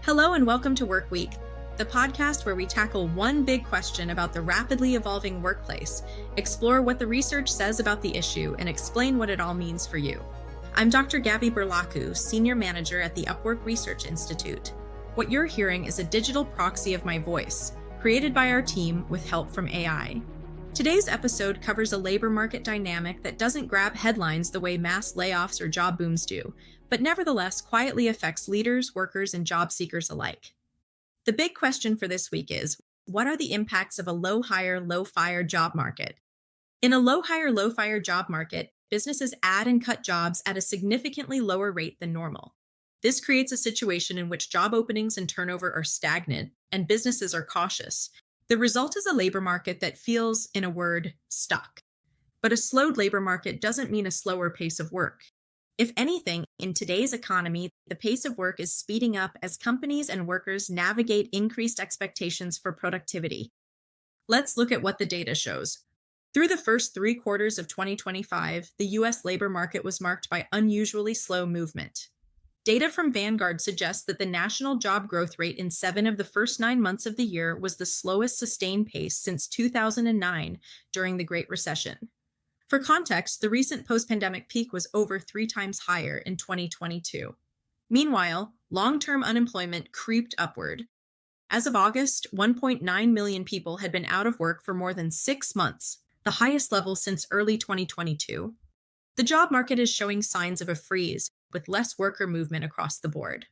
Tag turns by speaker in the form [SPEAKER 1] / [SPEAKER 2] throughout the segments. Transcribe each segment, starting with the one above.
[SPEAKER 1] Hello and welcome to Work Week, the podcast where we tackle one big question about the rapidly evolving workplace, explore what the research says about the issue, and explain what it all means for you. I'm Dr. Gabby Burlacu, Senior Manager at the Upwork Research Institute. What you're hearing is a digital proxy of my voice, created by our team with help from AI. Today's episode covers a labor market dynamic that doesn't grab headlines the way mass layoffs or job booms do, but nevertheless quietly affects leaders, workers, and job seekers alike. The big question for this week is, what are the impacts of a low-hire, low-fire job market? In a low-hire, low-fire job market, businesses add and cut jobs at a significantly lower rate than normal. This creates a situation in which job openings and turnover are stagnant, and businesses are cautious. The result is a labor market that feels, in a word, stuck. But a slowed labor market doesn't mean a slower pace of work. If anything, in today's economy, the pace of work is speeding up as companies and workers navigate increased expectations for productivity. Let's look at what the data shows. Through the first 3 quarters of 2025, the U.S. labor market was marked by unusually slow movement. Data from Vanguard suggests that the national job growth rate in 7 of the first 9 months of the year was the slowest sustained pace since 2009 during the Great Recession. For context, the recent post-pandemic peak was over 3 times higher in 2022. Meanwhile, long-term unemployment creeped upward. As of August, 1.9 million people had been out of work for more than 6 months, the highest level since early 2022. The job market is showing signs of a freeze, with less worker movement across the board.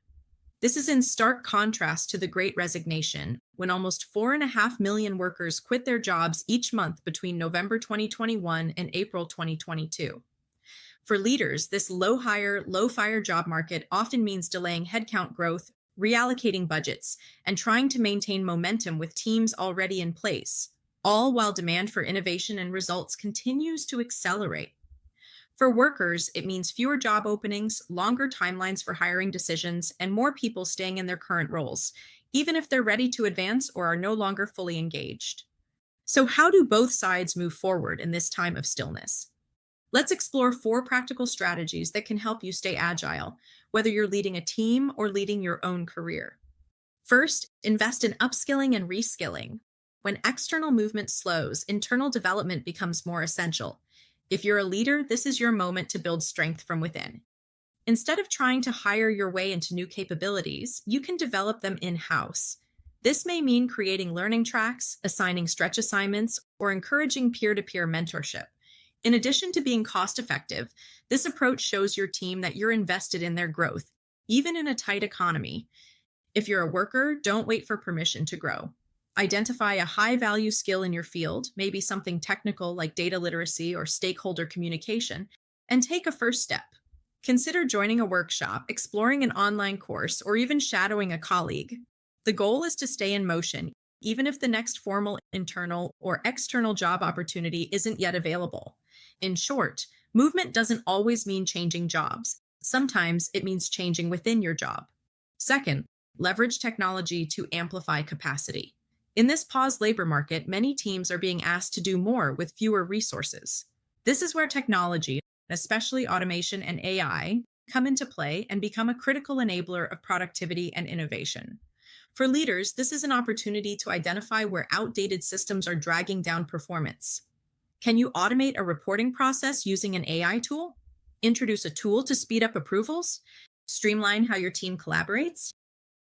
[SPEAKER 1] This is in stark contrast to the Great Resignation, when almost 4.5 million workers quit their jobs each month between November 2021 and April 2022. For leaders, this low-hire, low-fire job market often means delaying headcount growth, reallocating budgets, and trying to maintain momentum with teams already in place, all while demand for innovation and results continues to accelerate. For workers, it means fewer job openings, longer timelines for hiring decisions, and more people staying in their current roles, even if they're ready to advance or are no longer fully engaged. So how do both sides move forward in this time of stillness? Let's explore 4 practical strategies that can help you stay agile, whether you're leading a team or leading your own career. First, invest in upskilling and reskilling. When external movement slows, internal development becomes more essential. If you're a leader, this is your moment to build strength from within. Instead of trying to hire your way into new capabilities, you can develop them in-house. This may mean creating learning tracks, assigning stretch assignments, or encouraging peer-to-peer mentorship. In addition to being cost-effective, this approach shows your team that you're invested in their growth, even in a tight economy. If you're a worker, don't wait for permission to grow. Identify a high-value skill in your field, maybe something technical like data literacy or stakeholder communication, and take a first step. Consider joining a workshop, exploring an online course, or even shadowing a colleague. The goal is to stay in motion, even if the next formal internal or external job opportunity isn't yet available. In short, movement doesn't always mean changing jobs. Sometimes it means changing within your job. Second, leverage technology to amplify capacity. In this paused labor market, many teams are being asked to do more with fewer resources. This is where technology, especially automation and AI, come into play and become a critical enabler of productivity and innovation. For leaders, this is an opportunity to identify where outdated systems are dragging down performance. Can you automate a reporting process using an AI tool? Introduce a tool to speed up approvals? Streamline how your team collaborates?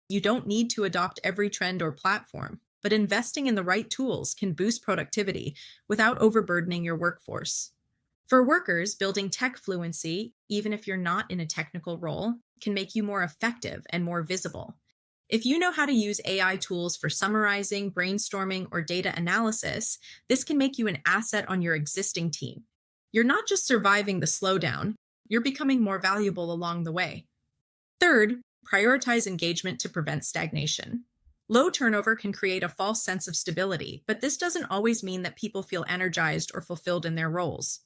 [SPEAKER 1] You don't need to adopt every trend or platform, but investing in the right tools can boost productivity without overburdening your workforce. For workers, building tech fluency, even if you're not in a technical role, can make you more effective and more visible. If you know how to use AI tools for summarizing, brainstorming, or data analysis, this can make you an asset on your existing team. You're not just surviving the slowdown, you're becoming more valuable along the way. Third, prioritize engagement to prevent stagnation. Low turnover can create a false sense of stability, but this doesn't always mean that people feel energized or fulfilled in their roles.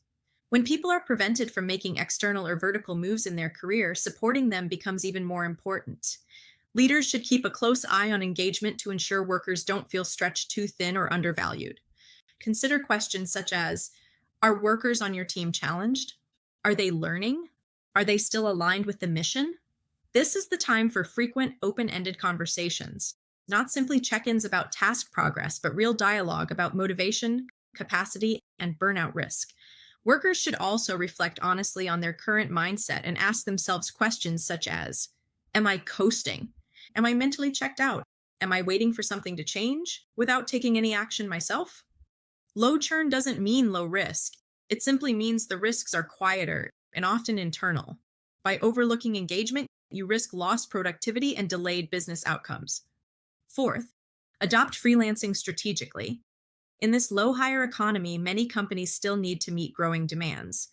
[SPEAKER 1] When people are prevented from making external or vertical moves in their career, supporting them becomes even more important. Leaders should keep a close eye on engagement to ensure workers don't feel stretched too thin or undervalued. Consider questions such as, are workers on your team challenged? Are they learning? Are they still aligned with the mission? This is the time for frequent, open-ended conversations, not simply check-ins about task progress, but real dialogue about motivation, capacity, and burnout risk. Workers should also reflect honestly on their current mindset and ask themselves questions such as, am I coasting? Am I mentally checked out? Am I waiting for something to change without taking any action myself? Low churn doesn't mean low risk. It simply means the risks are quieter and often internal. By overlooking engagement, you risk lost productivity and delayed business outcomes. Fourth, adopt freelancing strategically. In this low hire economy, many companies still need to meet growing demands.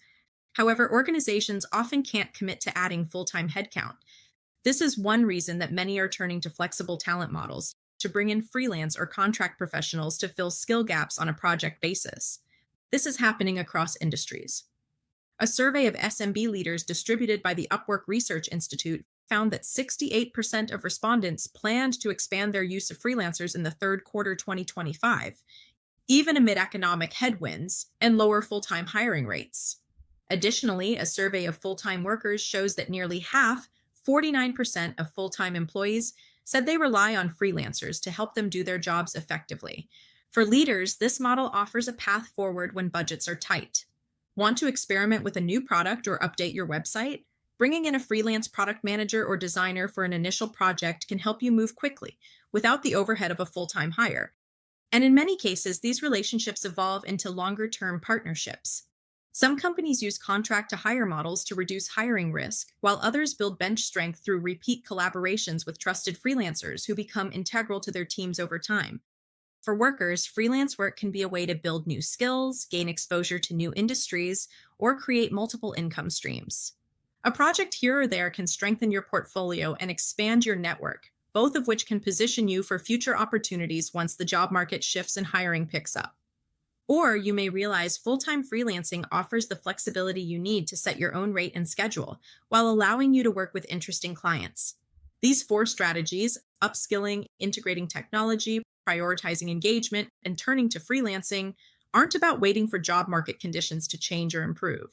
[SPEAKER 1] However, organizations often can't commit to adding full-time headcount. This is one reason that many are turning to flexible talent models to bring in freelance or contract professionals to fill skill gaps on a project basis. This is happening across industries. A survey of SMB leaders distributed by the Upwork Research Institute found that 68% of respondents planned to expand their use of freelancers in the third quarter 2025, even amid economic headwinds and lower full-time hiring rates. Additionally, a survey of full-time workers shows that nearly half, 49% of full-time employees, said they rely on freelancers to help them do their jobs effectively. For leaders, this model offers a path forward when budgets are tight. Want to experiment with a new product or update your website? Bringing in a freelance product manager or designer for an initial project can help you move quickly without the overhead of a full-time hire. And in many cases, these relationships evolve into longer-term partnerships. Some companies use contract-to-hire models to reduce hiring risk, while others build bench strength through repeat collaborations with trusted freelancers who become integral to their teams over time. For workers, freelance work can be a way to build new skills, gain exposure to new industries, or create multiple income streams. A project here or there can strengthen your portfolio and expand your network, both of which can position you for future opportunities once the job market shifts and hiring picks up. Or you may realize full-time freelancing offers the flexibility you need to set your own rate and schedule, while allowing you to work with interesting clients. These 4 strategies, upskilling, integrating technology, prioritizing engagement, and turning to freelancing, aren't about waiting for job market conditions to change or improve.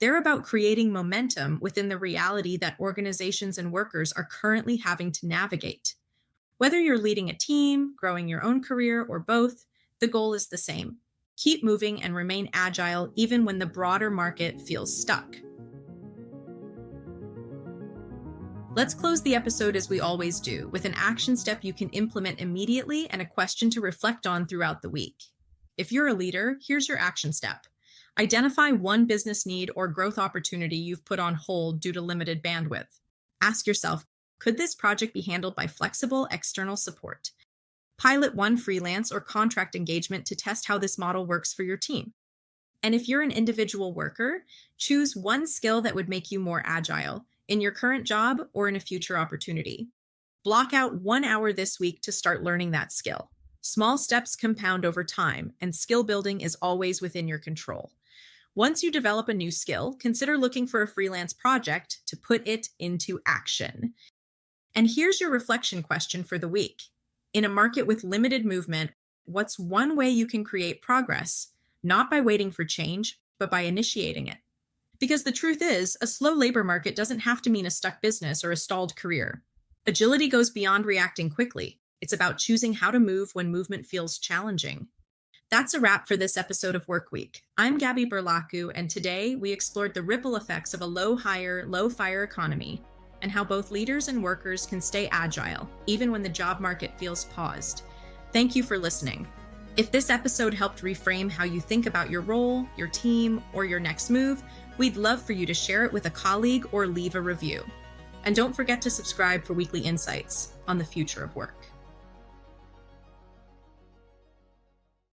[SPEAKER 1] They're about creating momentum within the reality that organizations and workers are currently having to navigate. Whether you're leading a team, growing your own career, or both, the goal is the same. Keep moving and remain agile even when the broader market feels stuck. Let's close the episode as we always do, with an action step you can implement immediately and a question to reflect on throughout the week. If you're a leader, here's your action step. Identify one business need or growth opportunity you've put on hold due to limited bandwidth. Ask yourself, could this project be handled by flexible external support? Pilot one freelance or contract engagement to test how this model works for your team. And if you're an individual worker, choose one skill that would make you more agile in your current job or in a future opportunity. Block out 1 hour this week to start learning that skill. Small steps compound over time, and skill building is always within your control. Once you develop a new skill, consider looking for a freelance project to put it into action. And here's your reflection question for the week. In a market with limited movement, what's one way you can create progress, not by waiting for change, but by initiating it? Because the truth is, a slow labor market doesn't have to mean a stuck business or a stalled career. Agility goes beyond reacting quickly. It's about choosing how to move when movement feels challenging. That's a wrap for this episode of Work Week. I'm Gabby Burlacu, and today we explored the ripple effects of a low-hire, low-fire economy and how both leaders and workers can stay agile, even when the job market feels paused. Thank you for listening. If this episode helped reframe how you think about your role, your team, or your next move, we'd love for you to share it with a colleague or leave a review. And don't forget to subscribe for weekly insights on the future of work.